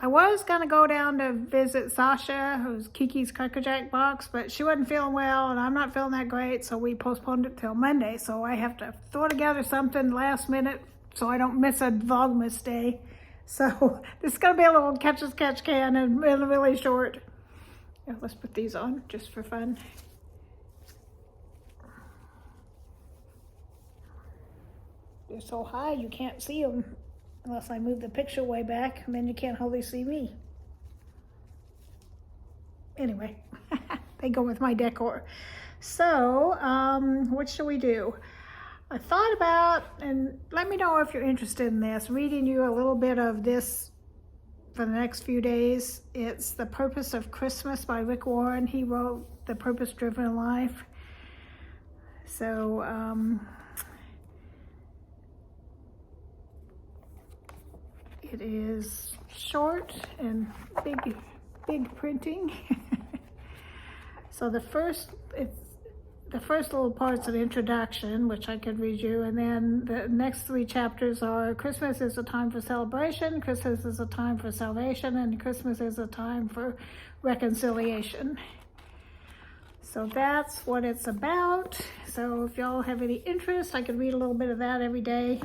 I was gonna go down to visit Sasha, who's Kiki's Cracker Jack box, but she wasn't feeling well and I'm not feeling that great, so we postponed it till Monday. So I have to throw together something last minute so I don't miss a Vlogmas day. So this is gonna be a little catch as catch can and really short. Yeah, let's put these on just for fun. They're so high you can't see them unless I move the picture way back, and then you can't hardly see me. Anyway, they go with my decor. So, what should we do? I thought about, and let me know if you're interested in this, reading you a little bit of this for the next few days. It's The Purpose of Christmas by Rick Warren. He wrote The Purpose-Driven Life. So, it is short and big printing. So the first little part's an introduction, which I could read you, and then the next 3 chapters are Christmas is a time for celebration, Christmas is a time for salvation, and Christmas is a time for reconciliation. So that's what it's about. So if y'all have any interest, I could read a little bit of that every day.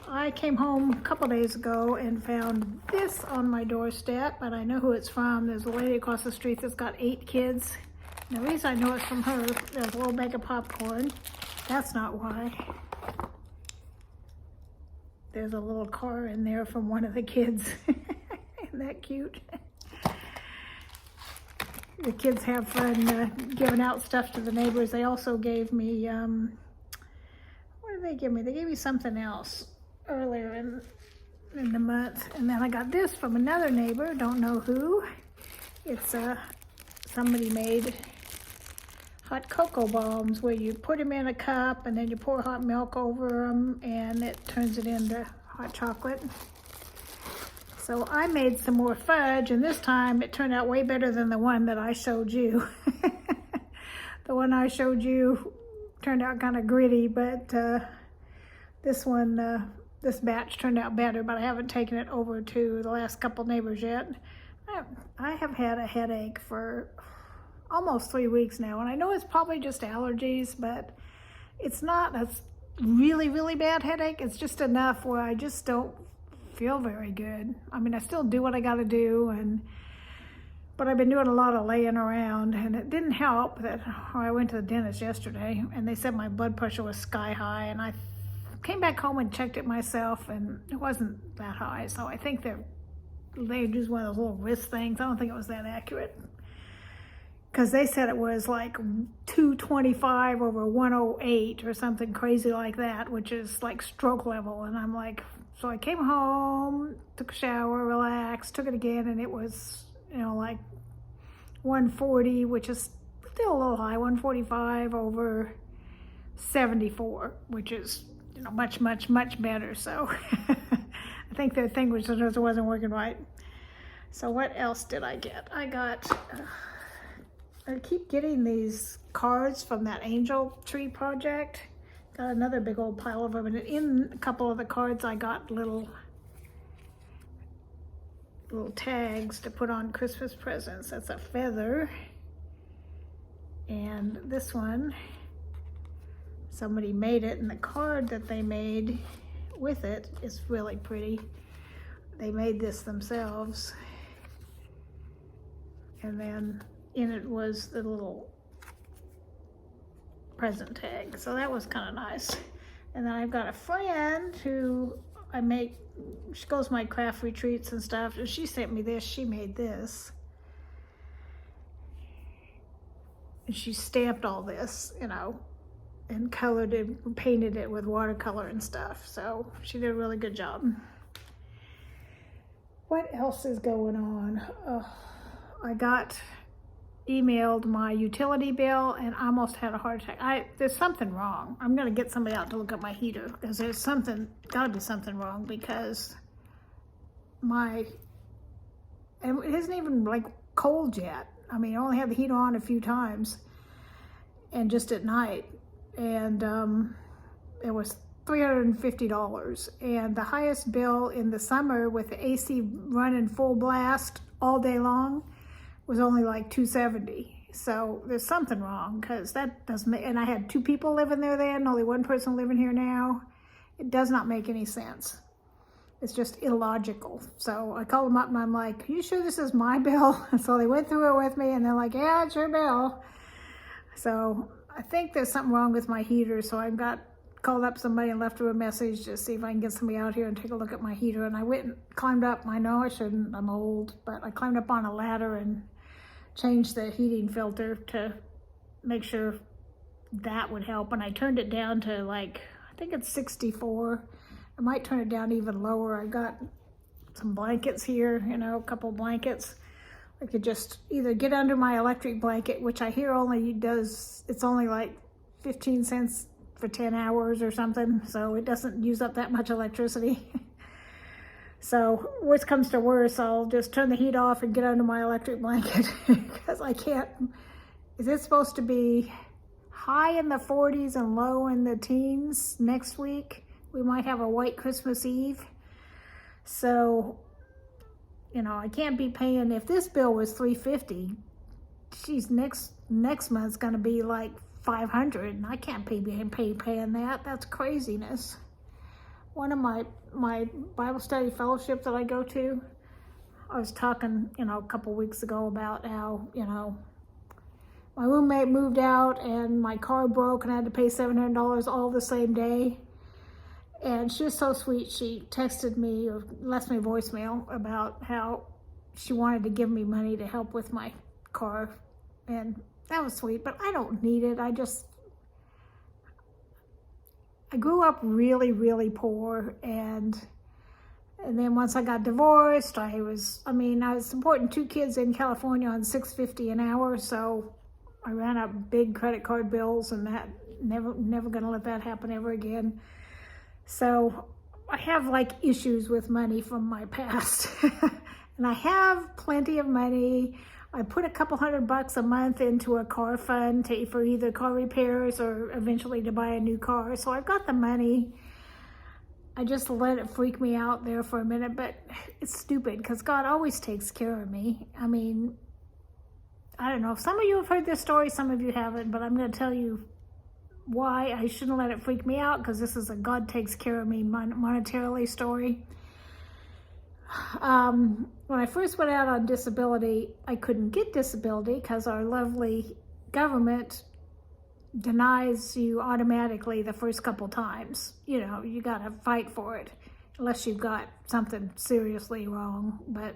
I came home a couple days ago and found this on my doorstep, but I know who it's from. There's a lady across the street that's got 8 kids. And the reason I know it's from her, there's a little bag of popcorn. That's not why. There's a little car in there from one of the kids. Isn't that cute? The kids have fun giving out stuff to the neighbors. They also gave me, what did they give me? They gave me something else earlier in the month, and then I got this from another neighbor, don't know who. It's somebody made hot cocoa bombs where you put them in a cup and then you pour hot milk over them and it turns it into hot chocolate. So I made some more fudge, and this time it turned out way better than the one that I showed you. The one I showed you turned out kind of gritty, but this one, this batch turned out better, but I haven't taken it over to the last couple neighbors yet. I have had a headache for almost 3 weeks now, and I know it's probably just allergies, but it's not a really bad headache. It's just enough where I just don't feel very good. I mean, I still do what I gotta do, but I've been doing a lot of laying around, and it didn't help that I went to the dentist yesterday, and they said my blood pressure was sky high, and I came back home and checked it myself, and it wasn't that high. So I think they used one of those little wrist things. I don't think it was that accurate, because they said it was like 225 over 108 or something crazy like that, which is like stroke level. And I'm like, so I came home, took a shower, relaxed, took it again, and it was, you know, like 140, which is still a little high, 145 over 74, which is, you know, much better. So I think their thing was just it wasn't working right. So what else did I get? I got, I keep getting these cards from that angel tree project. Got another big old pile of them, and in a couple of the cards I got little tags to put on Christmas presents. That's a feather. And this one, somebody made it, and the card that they made with it is really pretty. They made this themselves. And then in it was the little present tag. So that was kind of nice. And then I've got a friend who she goes to my craft retreats and stuff, and she sent me this. She made this. And she stamped all this, you know, and colored it, painted it with watercolor and stuff. So she did a really good job. What else is going on? I got emailed my utility bill and I almost had a heart attack. There's something wrong. I'm gonna get somebody out to look at my heater, because there's gotta be something wrong, because it isn't even like cold yet. I mean, I only had the heater on a few times and just at night. And it was $350, and the highest bill in the summer with the AC running full blast all day long was only like $270. So there's something wrong, because that doesn't make, and I had 2 people living there then, only 1 person living here now. It does not make any sense. It's just illogical. So I called them up and I'm like, are you sure this is my bill? And so they went through it with me and they're like, yeah, it's your bill. So I think there's something wrong with my heater. So I called up somebody and left her a message to see if I can get somebody out here and take a look at my heater. And I went and climbed up. I know I shouldn't, I'm old, but I climbed up on a ladder and changed the heating filter to make sure that would help. And I turned it down to like, I think it's 64. I might turn it down even lower. I got some blankets here, you know, a couple blankets. I could just either get under my electric blanket, which I hear only does, it's only like 15 cents for 10 hours or something. So it doesn't use up that much electricity. So worst comes to worst, I'll just turn the heat off and get under my electric blanket because I can't. Is it supposed to be high in the 40s and low in the teens next week? We might have a white Christmas Eve. So, you know, I can't be paying, if this bill was $350, geez, next month's gonna be like $500, and I can't paying that. That's craziness. One of my Bible study fellowship that I go to, I was talking, you know, a couple weeks ago about how, you know, my roommate moved out and my car broke and I had to pay $700 all the same day. And she was so sweet. She texted me or left me a voicemail about how she wanted to give me money to help with my car. And that was sweet, but I don't need it. I grew up really, really poor. And then once I got divorced, I was supporting 2 kids in California on $6.50 an hour. So I ran up big credit card bills, and that never gonna let that happen ever again. So I have like issues with money from my past. And I have plenty of money. I put a couple $100 a month into a car fund for either car repairs or eventually to buy a new car. So I've got the money. I just let it freak me out there for a minute, but it's stupid because God always takes care of me. I mean, I don't know. Some of you have heard this story, some of you haven't, but I'm going to tell you why I shouldn't let it freak me out, because this is a God takes care of me monetarily story. When I first went out on disability, I couldn't get disability because our lovely government denies you automatically the first couple times. You know, you got to fight for it unless you've got something seriously wrong. But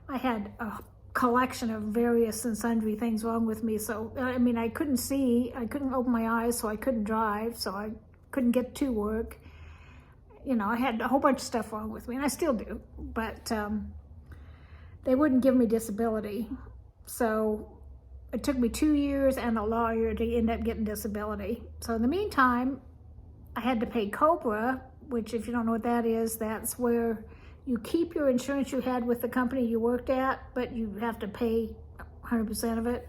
I had a collection of various and sundry things wrong with me. So, I mean, I couldn't see, I couldn't open my eyes, so I couldn't drive, so I couldn't get to work. You know, I had a whole bunch of stuff wrong with me, and I still do, but they wouldn't give me disability. So it took me 2 years and a lawyer to end up getting disability. So in the meantime, I had to pay COBRA, which, if you don't know what that is, that's where you keep your insurance you had with the company you worked at, but you have to pay 100% of it.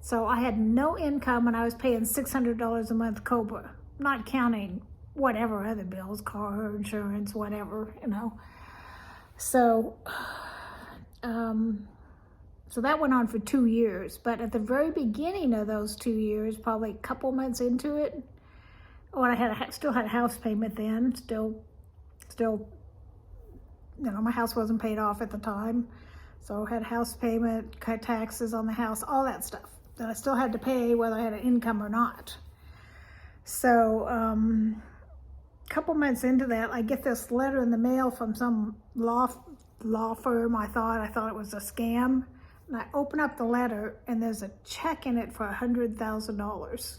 So I had no income and I was paying $600 a month COBRA, not counting whatever other bills, car insurance, whatever, you know. So, so that went on for 2 years. But at the very beginning of those 2 years, probably a couple months into it, I still had a house payment then, still, you know, my house wasn't paid off at the time. So I had a house payment, cut taxes on the house, all that stuff that I still had to pay whether I had an income or not. So a couple months into that, I get this letter in the mail from some law firm. I thought it was a scam. And I open up the letter and there's a check in it for $100,000.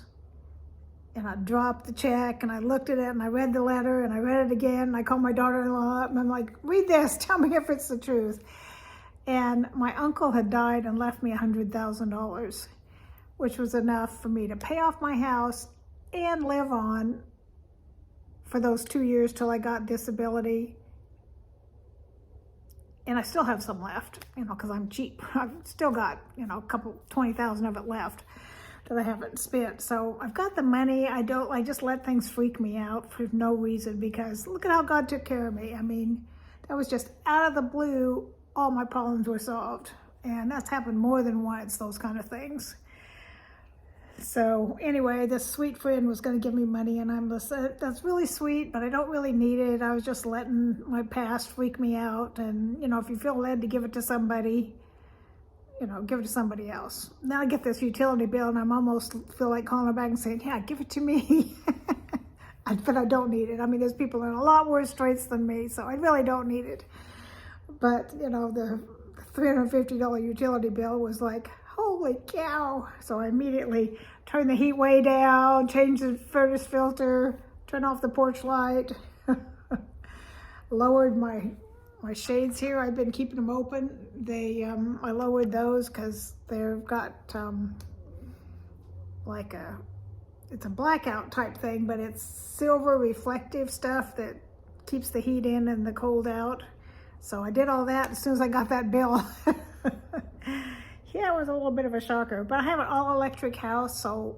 And I dropped the check and I looked at it and I read the letter and I read it again. And I called my daughter-in-law up and I'm like, read this, tell me if it's the truth. And my uncle had died and left me $100,000, which was enough for me to pay off my house and live on for those 2 years till I got disability. And I still have some left, you know, because I'm cheap. I've still got, you know, a couple, 20,000 of it left. that I haven't spent. So I've got the money. I just let things freak me out for no reason, because look at how God took care of me. I mean, that was just out of the blue. All my problems were solved. And that's happened more than once, those kind of things. So anyway, this sweet friend was going to give me money, and I'm just, that's really sweet, but I don't really need it. I was just letting my past freak me out. And, you know, if you feel led to give it to somebody, you know, give it to somebody else. Now I get this utility bill, and I'm almost feel like calling her back and saying, yeah, give it to me. But I don't need it. I mean, there's people in a lot worse straits than me, so I really don't need it. But, you know, the $350 utility bill was like, holy cow. So I immediately turned the heat way down, changed the furnace filter, turned off the porch light, lowered my shades here. I've been keeping them open. I lowered those because they've got it's a blackout type thing, but it's silver reflective stuff that keeps the heat in and the cold out. So I did all that as soon as I got that bill. Yeah, it was a little bit of a shocker, but I have an all electric house, so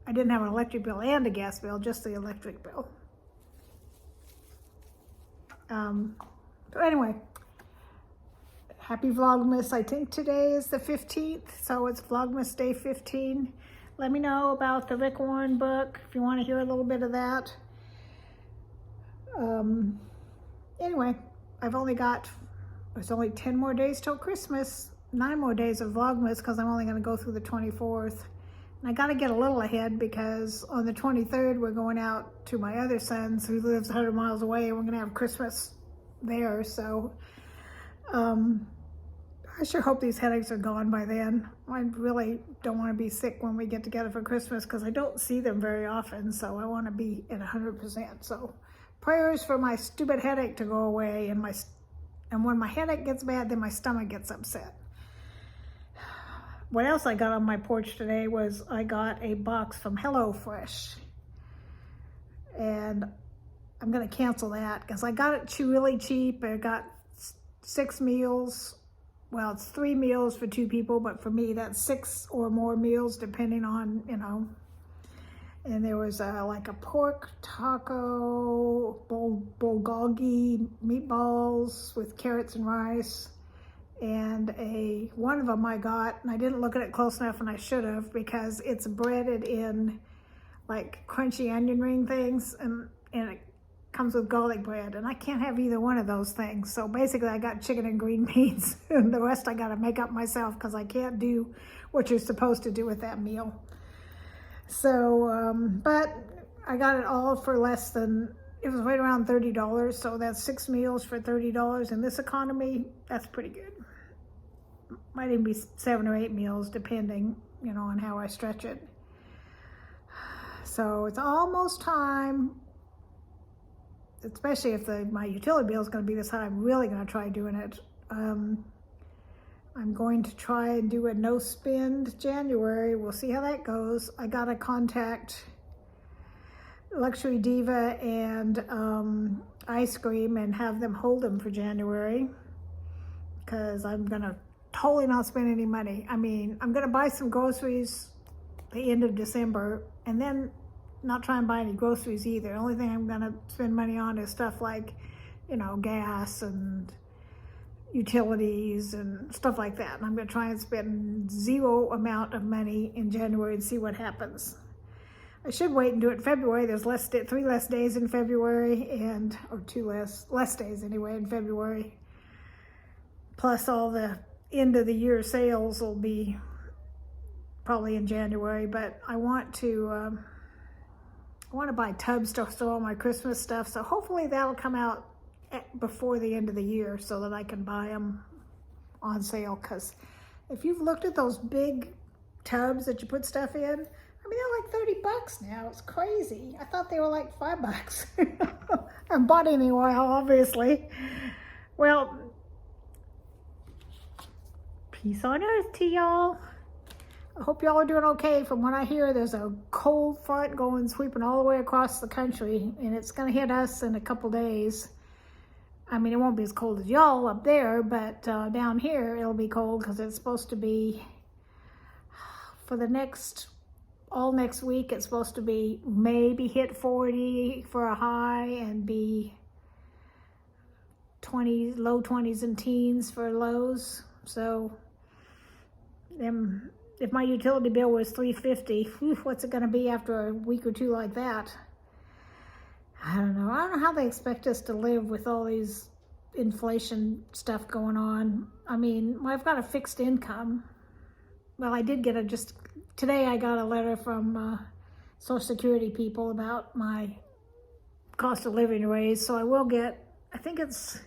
I didn't have an electric bill and a gas bill, just the electric bill. So anyway, happy Vlogmas. I think today is the 15th, so it's Vlogmas Day 15. Let me know about the Rick Warren book if you want to hear a little bit of that. Anyway, there's only 10 more days till Christmas, 9 more days of Vlogmas, because I'm only going to go through the 24th. And I got to get a little ahead, because on the 23rd, we're going out to my other son's, who lives 100 miles away, and we're going to have Christmas there. So I sure hope these headaches are gone by then. I really don't want to be sick when we get together for Christmas, because I don't see them very often, so I want to be at 100%. So prayers for my stupid headache to go away, and when my headache gets bad, then my stomach gets upset. What else I got on my porch today was I got a box from HelloFresh, and I'm going to cancel that because I got it really cheap. I got 6 meals. Well, it's 3 meals for 2 people, but for me, that's 6 or more meals, depending on, you know. And there was like a pork taco, bulgogi meatballs with carrots and rice. And one of them I got, and I didn't look at it close enough, and I should have, because it's breaded in like crunchy onion ring things, and it comes with garlic bread, and I can't have either one of those things. So basically I got chicken and green beans, and the rest I got to make up myself, because I can't do what you're supposed to do with that meal. So, but I got it all for less than, it was right around $30, so that's 6 meals for $30 in this economy. That's pretty good. Might even be 7 or 8 meals, depending, you know, on how I stretch it. So it's almost time, especially if my utility bill is going to be this high. I'm really going to try doing it. I'm going to try and do a no spend January. We'll see how that goes. I got to contact Luxury Diva and Ice Cream and have them hold them for January, because I'm going to totally not spend any money. I mean, I'm going to buy some groceries the end of December, and then not try and buy any groceries either. The only thing I'm going to spend money on is stuff like, you know, gas and utilities and stuff like that. And I'm going to try and spend 0 amount of money in January and see what happens. I should wait and do it in February. There's 3 less days in February, or 2 less days anyway in February. Plus all the end of the year sales will be probably in January. But I want to buy tubs to store all my Christmas stuff. So hopefully that'll come out before the end of the year, so that I can buy them on sale. Because if you've looked at those big tubs that you put stuff in, I mean, they're like $30 now. It's crazy. I thought they were like $5. I haven't bought any in a while, obviously. Well, peace on earth to y'all. I hope y'all are doing okay. From what I hear, there's a cold front sweeping all the way across the country, and it's going to hit us in a couple days. I mean, it won't be as cold as y'all up there, but down here it'll be cold, because it's supposed to be for all next week, it's supposed to be maybe hit 40 for a high and be low 20s and teens for lows. So if my utility bill was $350, what's it going to be after a week or two like that? I don't know. I don't know how they expect us to live with all these inflation stuff going on. I mean, I've got a fixed income. Well, I did get today I got a letter from Social Security people about my cost of living raise, so I will get, I think it's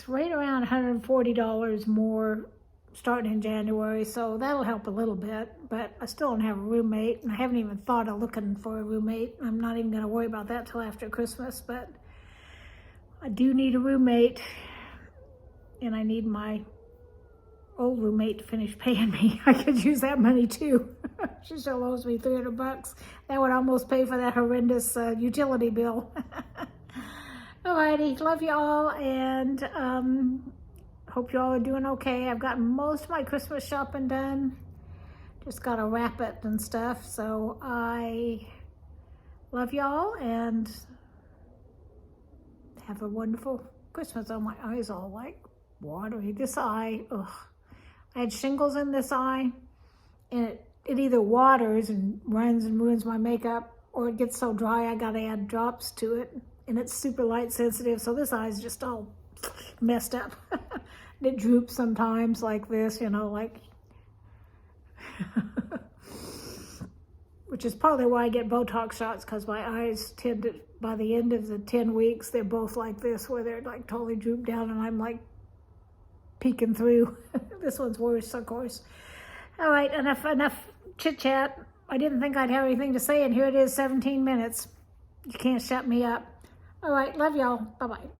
right around $140 more starting in January, so that'll help a little bit, but I still don't have a roommate, and I haven't even thought of looking for a roommate. I'm not even going to worry about that till after Christmas, but I do need a roommate, and I need my old roommate to finish paying me. I could use that money too. She still owes me $300. That would almost pay for that horrendous utility bill. Alrighty, love you all, and hope you all are doing okay. I've gotten most of my Christmas shopping done. Just got to wrap it and stuff. So I love y'all and have a wonderful Christmas. Oh, my eyes all like watery. This eye, ugh. I had shingles in this eye, and it either waters and runs and ruins my makeup, or it gets so dry I gotta add drops to it, and it's super light sensitive, so this eye's just all messed up. It droops sometimes like this, you know, like, which is probably why I get Botox shots, because my eyes tend to, by the end of the 10 weeks, they're both like this, where they're like totally drooped down, and I'm like peeking through. This one's worse, of course. All right, enough chit-chat. I didn't think I'd have anything to say, and here it is, 17 minutes. You can't shut me up. All right, love y'all. Bye-bye.